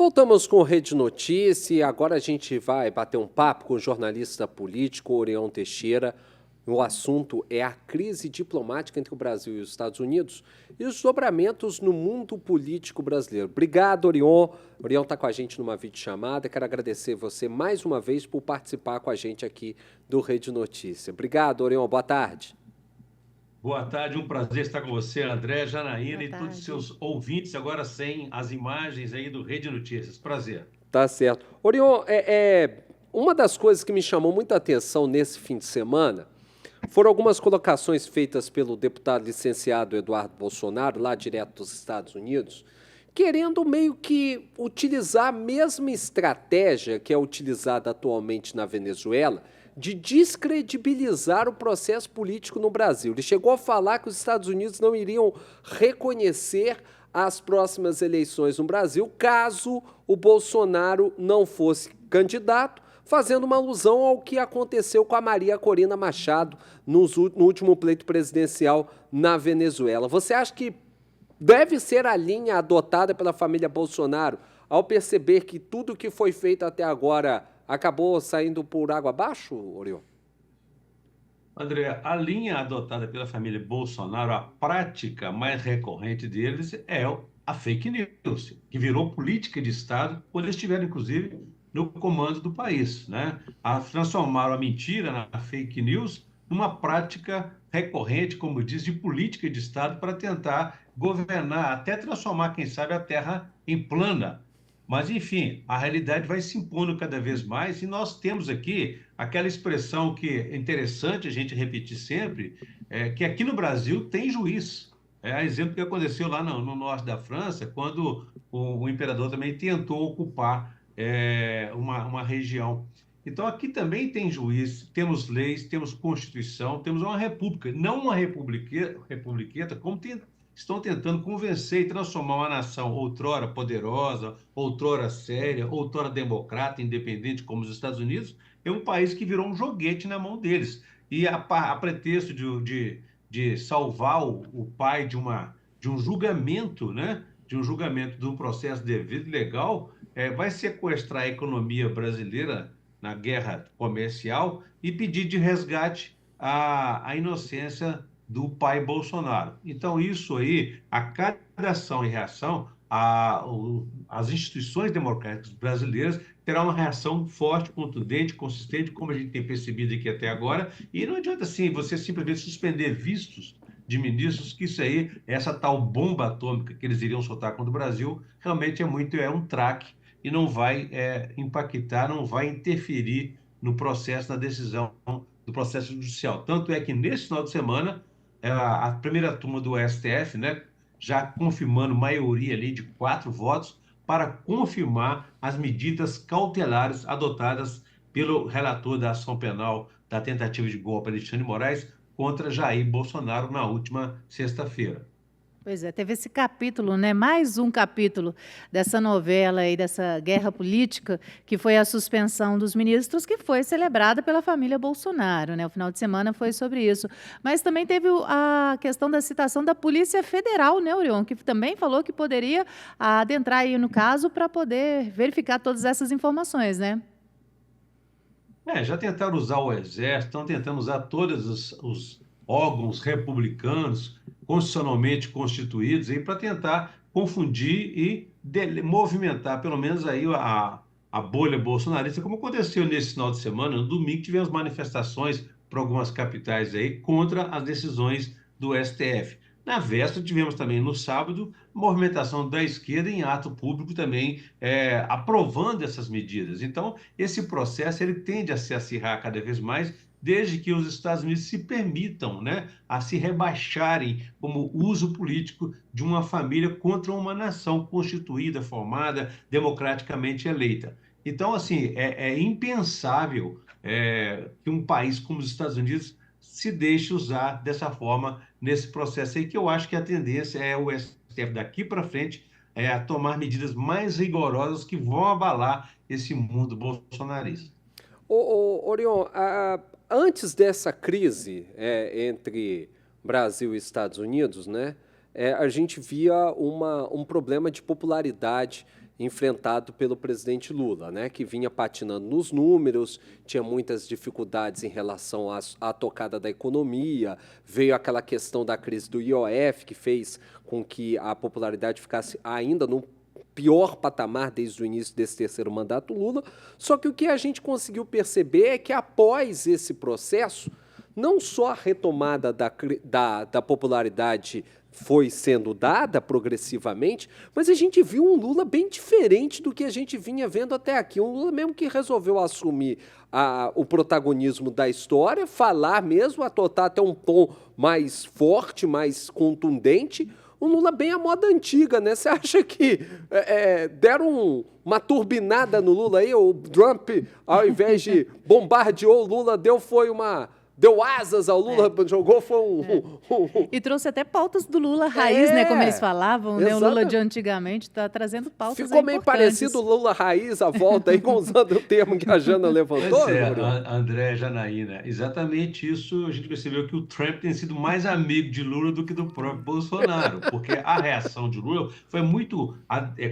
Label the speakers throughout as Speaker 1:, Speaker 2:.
Speaker 1: Voltamos com o Rede Notícia e agora a gente vai bater um papo com o jornalista político Orion Teixeira. O assunto é a crise diplomática entre o Brasil e os Estados Unidos e os desdobramentos no mundo político brasileiro. Obrigado, Orion. Orion está com a gente numa videochamada. Quero agradecer você mais uma vez por participar com a gente aqui do Rede Notícia. Obrigado, Orion. Boa tarde.
Speaker 2: Boa tarde, um prazer estar com você, André,
Speaker 3: Boa
Speaker 2: Janaína e todos os
Speaker 3: tarde.
Speaker 2: seus ouvintes, agora sem as imagens aí do Rede Notícias. Prazer.
Speaker 1: Tá certo. Orion, uma das coisas que me chamou muita atenção nesse fim de semana foram algumas colocações feitas pelo deputado licenciado Eduardo Bolsonaro, lá direto dos Estados Unidos, querendo meio que utilizar a mesma estratégia que é utilizada atualmente na Venezuela, de descredibilizar o processo político no Brasil. Ele chegou a falar que os Estados Unidos não iriam reconhecer as próximas eleições no Brasil caso o Bolsonaro não fosse candidato, fazendo uma alusão ao que aconteceu com a Maria Corina Machado no último pleito presidencial na Venezuela. Você acha que deve ser a linha adotada pela família Bolsonaro ao perceber que tudo que foi feito até agora acabou saindo por água abaixo, Orion?
Speaker 2: André, a linha adotada pela família Bolsonaro, a prática mais recorrente deles é a fake news, que virou política de Estado quando eles estiveram, inclusive, no comando do país, né? Transformaram a mentira na fake news numa prática recorrente, como diz, de política de Estado para tentar governar, até transformar, quem sabe, a terra em plana. Mas, enfim, a realidade vai se impondo cada vez mais e nós temos aqui aquela expressão que é interessante a gente repetir sempre, que aqui no Brasil tem juiz. É a exemplo que aconteceu lá no norte da França, quando o imperador também tentou ocupar uma região. Então, aqui também tem juiz, temos leis, temos constituição, temos uma república, não uma republiqueta, como estão tentando convencer e transformar uma nação outrora poderosa, outrora séria, outrora democrata, independente como os Estados Unidos, é um país que virou um joguete na mão deles. E a pretexto de salvar o pai de um julgamento, né? De um julgamento de um processo devido e legal, vai sequestrar a economia brasileira na guerra comercial e pedir de resgate a inocência do pai Bolsonaro. Então, isso aí, a cada ação e reação, as instituições democráticas brasileiras terão uma reação forte, contundente, consistente, como a gente tem percebido aqui até agora, e não adianta, assim, você simplesmente suspender vistos de ministros, que isso aí, essa tal bomba atômica que eles iriam soltar contra o Brasil, realmente é um traque e não vai impactar, não vai interferir no processo, na decisão do processo judicial. Tanto é que nesse final de semana, a primeira turma do STF, né, já confirmando maioria ali de 4 votos para confirmar as medidas cautelares adotadas pelo relator da ação penal da tentativa de golpe, Alexandre de Moraes, contra Jair Bolsonaro na última sexta-feira.
Speaker 3: Pois é, teve esse capítulo, né? Mais um capítulo dessa novela e dessa guerra política, que foi a suspensão dos ministros, que foi celebrada pela família Bolsonaro, né? O final de semana foi sobre isso. Mas também teve a questão da citação da Polícia Federal, né, Orion, que também falou que poderia adentrar aí no caso para poder verificar todas essas informações, né?
Speaker 2: Já tentaram usar o Exército, estão tentando usar todos os órgãos republicanos constitucionalmente constituídos aí para tentar confundir e movimentar, pelo menos aí a bolha bolsonarista, como aconteceu nesse final de semana. No domingo tivemos manifestações por algumas capitais aí contra as decisões do STF. Na véspera tivemos também no sábado movimentação da esquerda em ato público também aprovando essas medidas. Então, esse processo ele tende a se acirrar cada vez mais, desde que os Estados Unidos se permitam, né, a se rebaixarem como uso político de uma família contra uma nação constituída, formada, democraticamente eleita. Então, assim, é impensável que um país como os Estados Unidos se deixe usar dessa forma nesse processo aí, que eu acho que a tendência é o STF daqui para frente a tomar medidas mais rigorosas que vão abalar esse mundo bolsonarista.
Speaker 1: Orion, antes dessa crise entre Brasil e Estados Unidos, né, a gente via um problema de popularidade enfrentado pelo presidente Lula, né, que vinha patinando nos números, tinha muitas dificuldades em relação à tocada da economia, veio aquela questão da crise do IOF, que fez com que a popularidade ficasse ainda no pior patamar desde o início desse terceiro mandato Lula. Só que o que a gente conseguiu perceber é que após esse processo, não só a retomada da popularidade foi sendo dada progressivamente, mas a gente viu um Lula bem diferente do que a gente vinha vendo até aqui. Um Lula mesmo que resolveu assumir o protagonismo da história, falar mesmo, adotar até um tom mais forte, mais contundente. Um Lula bem à moda antiga, né? Você acha que deram uma turbinada no Lula aí? O Trump, ao invés de bombardeou o Lula, deu asas ao Lula, jogou, foi
Speaker 3: E trouxe até pautas do Lula raiz, né? Como eles falavam, né? O Lula de antigamente está trazendo pautas
Speaker 1: importantes. Ficou meio parecido o Lula raiz, a volta aí, usando o termo que a Jana levantou.
Speaker 2: André, Janaína, exatamente isso. A gente percebeu que o Trump tem sido mais amigo de Lula do que do próprio Bolsonaro, porque a reação de Lula foi muito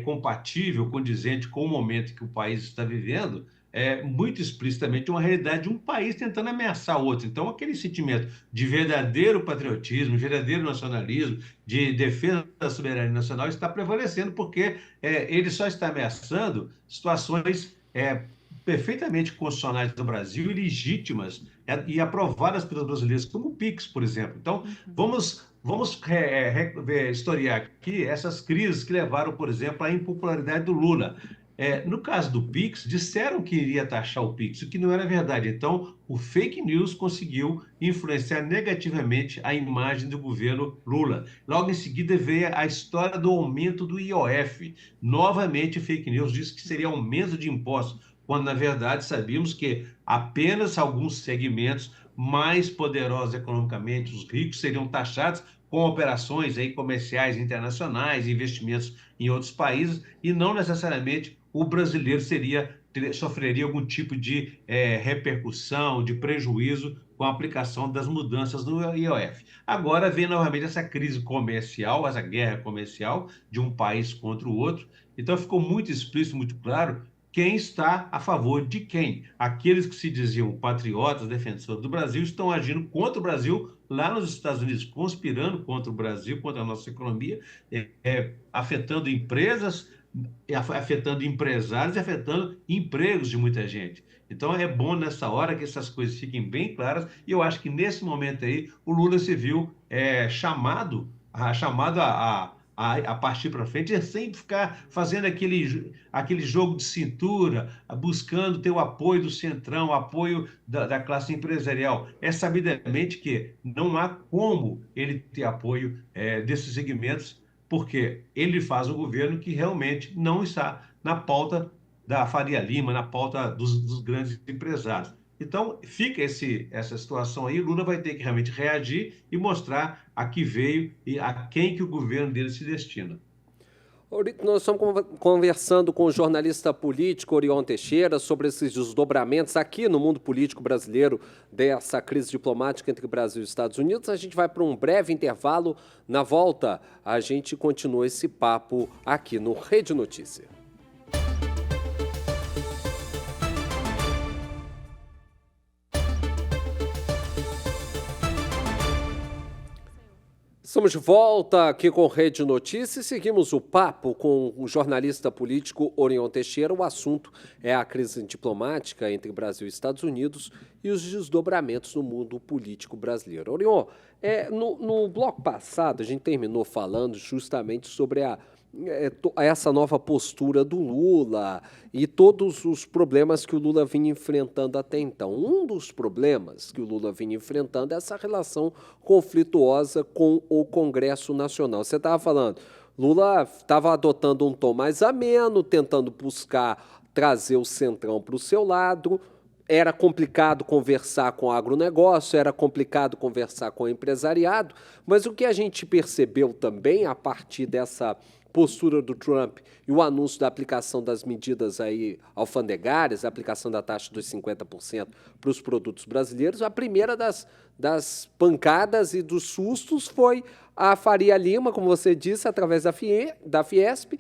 Speaker 2: compatível, condizente com o momento que o país está vivendo, muito explicitamente uma realidade de um país tentando ameaçar o outro. Então, aquele sentimento de verdadeiro patriotismo, verdadeiro nacionalismo, de defesa da soberania nacional está prevalecendo, porque ele só está ameaçando situações perfeitamente constitucionais do Brasil e legítimas e aprovadas pelos brasileiros, como o PIX, por exemplo. Então, vamos historiar aqui essas crises que levaram, por exemplo, à impopularidade do Lula. No caso do PIX, disseram que iria taxar o PIX, o que não era verdade. Então, o fake news conseguiu influenciar negativamente a imagem do governo Lula. Logo em seguida veio a história do aumento do IOF. Novamente, o fake news disse que seria aumento de impostos, quando, na verdade, sabíamos que apenas alguns segmentos mais poderosos economicamente, os ricos, seriam taxados com operações comerciais internacionais, investimentos em outros países, e não necessariamente o brasileiro sofreria algum tipo de repercussão, de prejuízo com a aplicação das mudanças no IOF. Agora vem novamente essa crise comercial, essa guerra comercial de um país contra o outro. Então ficou muito explícito, muito claro, quem está a favor de quem. Aqueles que se diziam patriotas, defensores do Brasil, estão agindo contra o Brasil lá nos Estados Unidos, conspirando contra o Brasil, contra a nossa economia, afetando empresas, afetando empresários e afetando empregos de muita gente. Então é bom nessa hora que essas coisas fiquem bem claras, e eu acho que nesse momento aí o Lula se viu chamado a partir para frente, sem ficar fazendo aquele jogo de cintura, buscando ter o apoio do Centrão, o apoio da classe empresarial. É sabidamente que não há como ele ter apoio desses segmentos, porque ele faz um governo que realmente não está na pauta da Faria Lima, na pauta dos grandes empresários. Então, fica essa situação aí, o Lula vai ter que realmente reagir e mostrar a que veio e a quem que o governo dele se destina.
Speaker 1: Nós estamos conversando com o jornalista político Orion Teixeira sobre esses desdobramentos aqui no mundo político brasileiro dessa crise diplomática entre Brasil e Estados Unidos. A gente vai para um breve intervalo. Na volta, a gente continua esse papo aqui no Rede Notícia. Estamos de volta aqui com Rede Notícias e seguimos o papo com o jornalista político Orion Teixeira. O assunto é a crise diplomática entre Brasil e Estados Unidos e os desdobramentos no mundo político brasileiro. Orion, no bloco passado a gente terminou falando justamente sobre essa nova postura do Lula e todos os problemas que o Lula vinha enfrentando até então. Um dos problemas que o Lula vinha enfrentando é essa relação conflituosa com o Congresso Nacional. Você estava falando, Lula estava adotando um tom mais ameno, tentando buscar trazer o Centrão para o seu lado. era complicado conversar com o agronegócio, era complicado conversar com o empresariado, mas o que a gente percebeu também, a partir dessa postura do Trump e o anúncio da aplicação das medidas aí alfandegárias, a aplicação da taxa dos 50% para os produtos brasileiros, a primeira das pancadas e dos sustos foi a Faria Lima, como você disse, através da Fiesp,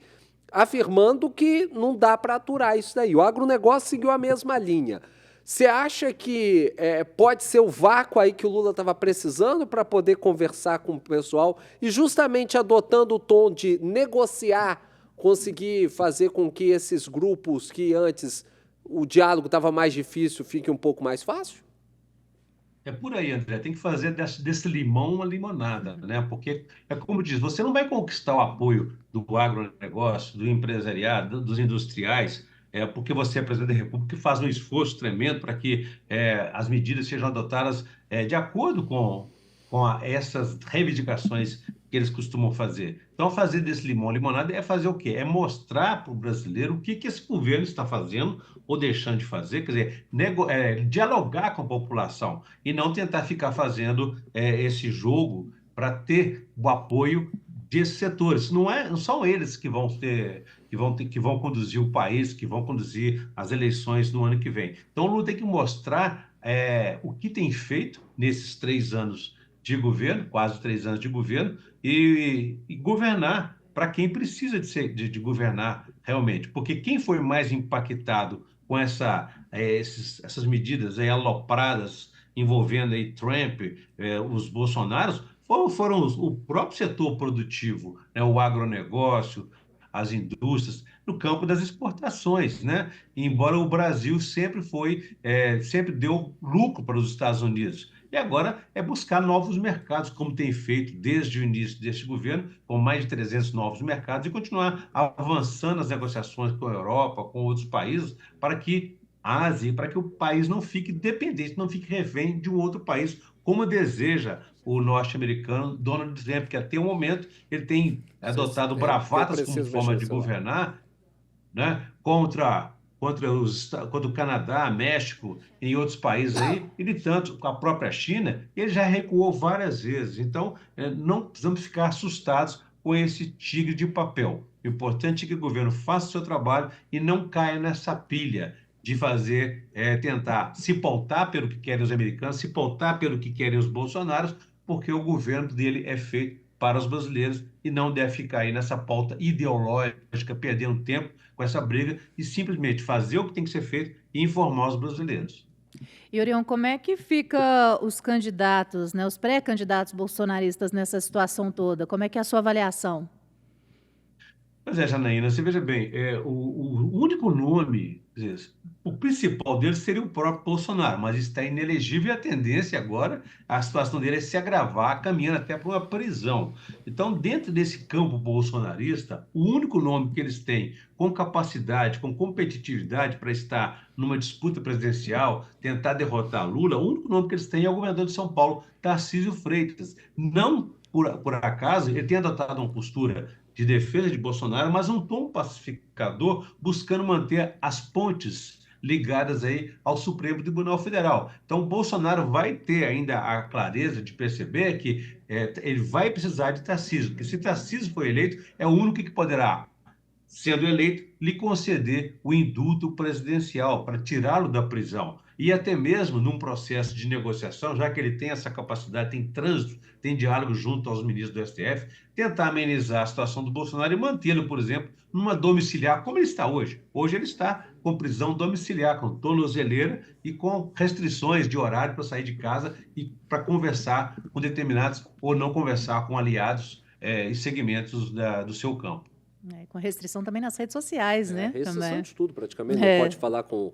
Speaker 1: afirmando que não dá para aturar isso daí. O agronegócio seguiu a mesma linha. Você acha que pode ser o vácuo aí que o Lula estava precisando para poder conversar com o pessoal e justamente adotando o tom de negociar, conseguir fazer com que esses grupos que antes o diálogo estava mais difícil fique um pouco mais fácil?
Speaker 2: É por aí, André. Tem que fazer desse limão uma limonada, né? Porque, é como diz, você não vai conquistar o apoio do agronegócio, do empresariado, dos industriais, porque você é presidente da República e faz um esforço tremendo para que as medidas sejam adotadas de acordo com essas reivindicações que eles costumam fazer. Então, fazer desse limão limonada é fazer o quê? É mostrar para o brasileiro o que esse governo está fazendo ou deixando de fazer, quer dizer, dialogar com a população e não tentar ficar fazendo esse jogo para ter o apoio desses setores. Não são eles que vão conduzir o país, que vão conduzir as eleições no ano que vem. Então, o Lula tem que mostrar o que tem feito nesses 3 anos de governo, quase 3 anos de governo, e governar para quem precisa de governar realmente. Porque quem foi mais impactado com essas medidas aí alopradas envolvendo aí Trump, os Bolsonaros, foram o próprio setor produtivo, né, o agronegócio, as indústrias, no campo das exportações, né? Embora o Brasil sempre deu lucro para os Estados Unidos. E agora é buscar novos mercados, como tem feito desde o início deste governo, com mais de 300 novos mercados, e continuar avançando nas negociações com a Europa, com outros países, para que a Ásia, para que o país não fique dependente, não fique refém de um outro país, como deseja o norte-americano Donald Trump, que até o momento ele tem adotado bravatas como forma de governar, né, contra o Canadá, México e outros países aí, e de tanto com a própria China, ele já recuou várias vezes. Então, não precisamos ficar assustados com esse tigre de papel. O importante é que o governo faça o seu trabalho e não caia nessa pilha de tentar se pautar pelo que querem os americanos, se pautar pelo que querem os bolsonaros, porque o governo dele é feito para os brasileiros e não deve ficar aí nessa pauta ideológica, perdendo tempo com essa briga e simplesmente fazer o que tem que ser feito e informar os brasileiros.
Speaker 3: E, Orion, como é que fica os candidatos, né, os pré-candidatos bolsonaristas nessa situação toda? Como é que é a sua avaliação?
Speaker 2: Pois é, Janaína, você veja bem, o único nome, quer dizer, o principal dele seria o próprio Bolsonaro, mas está inelegível e a tendência agora, a situação dele é se agravar, caminhando até para uma prisão. Então, dentro desse campo bolsonarista, o único nome que eles têm com capacidade, com competitividade para estar numa disputa presidencial, tentar derrotar Lula, o único nome que eles têm é o governador de São Paulo, Tarcísio Freitas. Não por acaso, ele tem adotado uma postura de defesa de Bolsonaro, mas um tom pacificador, buscando manter as pontes ligadas aí ao Supremo Tribunal Federal. Então, Bolsonaro vai ter ainda a clareza de perceber que ele vai precisar de Tarcísio, porque se Tarcísio for eleito, é o único que poderá, sendo eleito, lhe conceder o indulto presidencial para tirá-lo da prisão. E até mesmo num processo de negociação, já que ele tem essa capacidade, tem trânsito, tem diálogo junto aos ministros do STF, tentar amenizar a situação do Bolsonaro e mantê-lo, por exemplo, numa domiciliar, como ele está hoje. Hoje ele está com prisão domiciliar, com tornozeleira e com restrições de horário para sair de casa e para conversar com determinados ou não conversar com aliados e segmentos do seu campo.
Speaker 3: Com restrição também nas redes sociais, né?
Speaker 1: Restrição
Speaker 3: também.
Speaker 1: de tudo, praticamente. Não pode falar com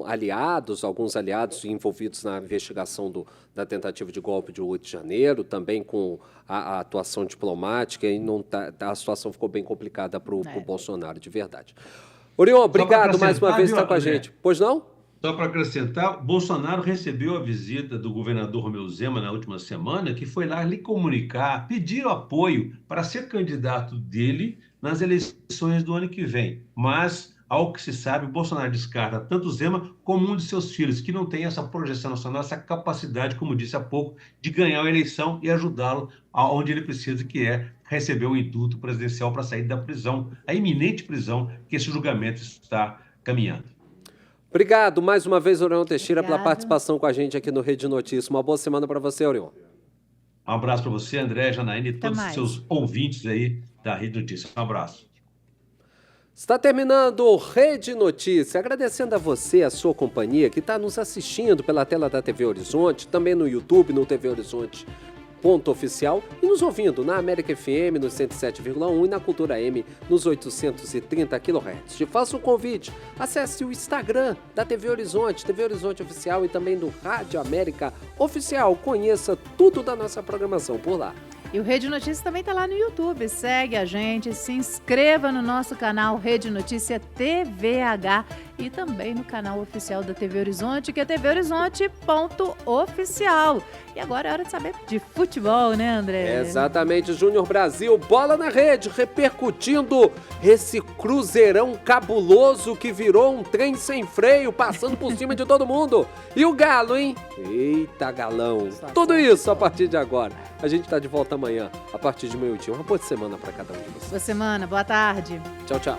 Speaker 1: aliados, alguns aliados envolvidos na investigação da tentativa de golpe de 8 de janeiro, também com a atuação diplomática, e a situação ficou bem complicada para o Bolsonaro, de verdade. Orion, obrigado mais uma vez por estar com a gente. Pois não?
Speaker 2: Só para acrescentar, Bolsonaro recebeu a visita do governador Romeu Zema na última semana, que foi lá lhe comunicar, pedir apoio para ser candidato dele nas eleições do ano que vem. Mas, Ao que se sabe, Bolsonaro descarta tanto Zema como um de seus filhos, que não tem essa projeção nacional, essa capacidade, como disse há pouco, de ganhar a eleição e ajudá-lo aonde ele precisa, que é receber o indulto presidencial para sair da prisão, a iminente prisão que esse julgamento está caminhando.
Speaker 1: Obrigado mais uma vez, Orion Teixeira, pela
Speaker 3: Obrigado.
Speaker 1: participação com a gente aqui no Rede Notícias. Uma boa semana para você, Orion.
Speaker 2: Um abraço para você, André, Janaína e todos os
Speaker 3: mais.
Speaker 2: seus ouvintes aí da Rede Notícias. Um abraço.
Speaker 1: Está terminando o Rede Notícia, agradecendo a você, a sua companhia, que está nos assistindo pela tela da TV Horizonte, também no YouTube, no TV Horizonte .oficial, e nos ouvindo na América FM nos 107,1 e na Cultura M nos 830 kHz. Te faço um convite, acesse o Instagram da TV Horizonte Oficial e também do Rádio América Oficial. Conheça tudo da nossa programação por lá.
Speaker 3: E o Rede Notícias também está lá no YouTube. Segue a gente, se inscreva no nosso canal Rede Notícia TVH e também no canal oficial da TV Horizonte, que é tvhorizonte.oficial. E agora é hora de saber de futebol, né, André?
Speaker 1: Exatamente, Júnior Brasil, bola na rede, repercutindo esse cruzeirão cabuloso que virou um trem sem freio, passando por cima de todo mundo. E o Galo, hein? Eita, galão. Tudo isso a partir de agora. A gente tá de volta amanhã, a partir de meio-dia. Uma boa semana para cada um de vocês.
Speaker 3: Boa semana, boa tarde.
Speaker 1: Tchau, tchau.